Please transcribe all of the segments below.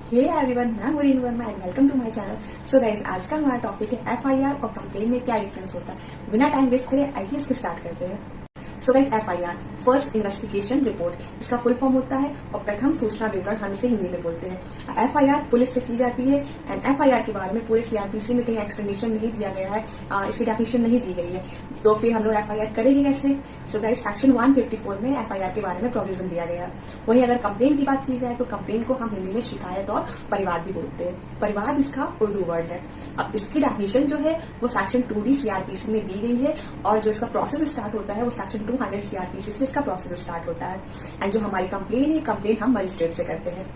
हे everyone, मैं Murin Verma and welcome to my channel. So guys, आज का हमारा टॉपिक है एफआईआर और कंप्लेन में क्या डिफरेंस होता है। बिना टाइम वेस्ट करे आइए इसको स्टार्ट करते हैं। So guys, FIR first investigation report, इसका फुल फॉर्म होता है और प्रथम सूचना विवरण हम इसे हिंदी में बोलते हैं। एफआईआर पुलिस से की जाती है एंड एफआईआर के बारे में पूरे सीआरपीसी में कहीं एक्सप्लेनेशन नहीं दिया गया है, इसकी डेफिनेशन नहीं दी गई है। तो फिर हम लोग एफआईआर करेंगे कैसे? सो गाइज, सेक्शन 154 में एफआईआर के बारे में प्रोविजन दिया गया। वहीं अगर कंप्लेन की बात की जाए तो कंप्लेन को हम हिंदी में शिकायत और परिवाद भी बोलते हैं। परिवाद इसका उर्दू वर्ड है। अब इसकी डेफिनेशन जो है वो सेक्शन 2D सीआरपीसी में दी गई है और जो इसका प्रोसेस स्टार्ट होता है वो सेक्शन 200 सीआरपीसी से इसका प्रोसेस स्टार्ट होता है। एंड जो हमारी कंप्लेन है, कंप्लेन हम मजिस्ट्रेट से करते हैं।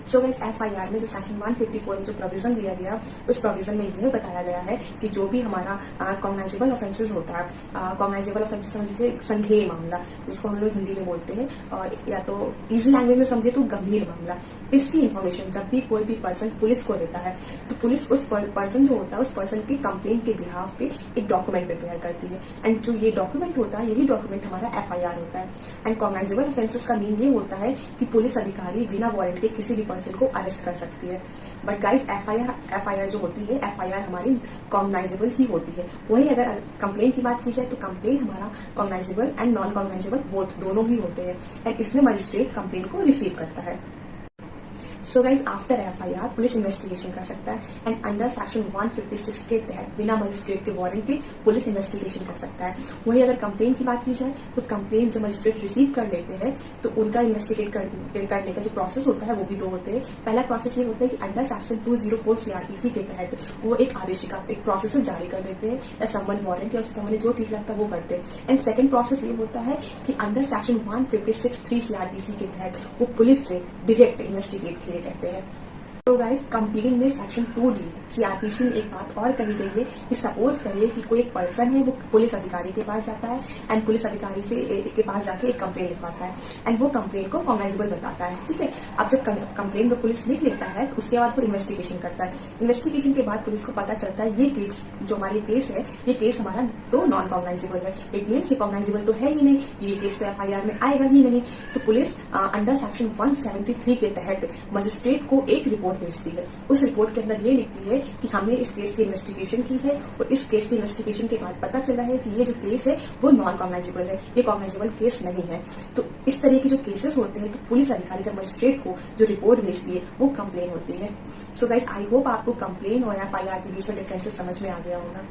सो गाइस, एफआईआर में जो सेक्शन 154 में जो प्रोविजन दिया गया, उस प्रोविजन में यह बताया गया है कि जो भी हमारा कॉग्नाइजेबल ऑफेंसेस होता है, कॉग्नाइजेबल ऑफेंसेस समझिए संज्ञेय मामला, जिसको हम लोग हिंदी में बोलते हैं, और या तो इजी लैंग्वेज में समझे तो गंभीर मामला, इसकी इन्फॉर्मेशन जब भी कोई भी पर्सन पुलिस को देता है तो पुलिस उस पर्सन जो होता है उस पर्सन के कंप्लेन के बिहाफ पे एक डॉक्यूमेंट प्रिपेयर करती है। एंड जो ये डॉक्यूमेंट होता है, यही डॉक्यूमेंट हमारा एफआईआर होता है। एंड कॉग्नाइजेबल ऑफेंसेस का मीन ये होता है कि पुलिस अधिकारी बिना वारंट के किसी भी पर्सन को अरेस्ट कर सकती है। बट गाइस, एफआईआर जो होती है, एफआईआर हमारी कॉग्नाइजेबल ही होती है। वहीं अगर कंप्लेन की बात की जाए तो कंप्लेन हमारा cognisable and non cognisable both दोनों ही होते हैं। एंड इसमें मजिस्ट्रेट कंप्लेन को रिसीव करता है। So guys, after FIR police investigation कर सकता है एंड अंडर सेक्शन 156 के तहत बिना मजिस्ट्रेट के वारंट के पुलिस इन्वेस्टिगेशन कर सकता है। वहीं अगर कंप्लेन की बात की जाए तो कंप्लेन जब मजिस्ट्रेट रिसीव कर लेते हैं तो उनका इन्वेस्टिगेट करने का जो प्रोसेस होता है वो भी दो होते हैं। पहला प्रोसेस ये होता है कि अंडर सेक्शन 204 सीआरपीसी के तहत वो एक आदेशिका, एक प्रोसेस जारी कर देते हैं या सम्बन्ध वारंट या उसका उन्हें जो ठीक लगता है वो करते हैं। एंड सेकंड प्रोसेस ये होता है कि अंडर सेक्शन 156(3) सीआरपीसी के तहत वो पुलिस से डायरेक्ट इन्वेस्टिगेट कहते हैं। तो गाइस, कंप्लेन में सेक्शन 2D सीआरपीसी में एक बात और कही गई है कि सपोज करिए कि कोई एक पर्सन है, वो पुलिस अधिकारी के पास जाता है एंड पुलिस अधिकारी से के पास जाके एक कंप्लेन लिखवाता है एंड वो कंप्लेन को कॉग्नाइजेबल बताता है। ठीक है, अब जब कंप्लेन में पुलिस लिख लेता है तो उसके बाद वो इन्वेस्टिगेशन करता है। इन्वेस्टिगेशन के बाद पुलिस को पता चलता है ये केस जो हमारी केस है, ये केस हमारा तो नॉन कॉग्नाइजेबल है। इट मीन्स ये कॉग्नाइजेबल तो है ही नहीं, ये केस तो एफआईआर में आएगा ही नहीं। तो पुलिस अंडर सेक्शन 173 के तहत मजिस्ट्रेट को एक रिपोर्ट भेजती है। उस रिपोर्ट के अंदर ये लिखती है कि हमने इस केस की इन्वेस्टिगेशन की है और इस केस की इन्वेस्टिगेशन के बाद पता चला है कि ये जो केस है वो नॉन कॉग्नाइजेबल है, ये कॉग्नाइजेबल केस नहीं है। तो इस तरह के जो केसेस होते हैं तो पुलिस अधिकारी जब मजिस्ट्रेट को जो रिपोर्ट भेजती है वो कंप्लेन होती है। सो गाइस, आई होप आपको कंप्लेन और एफआईआर के बीच में डिफरेंसेस समझ में आ गया होगा।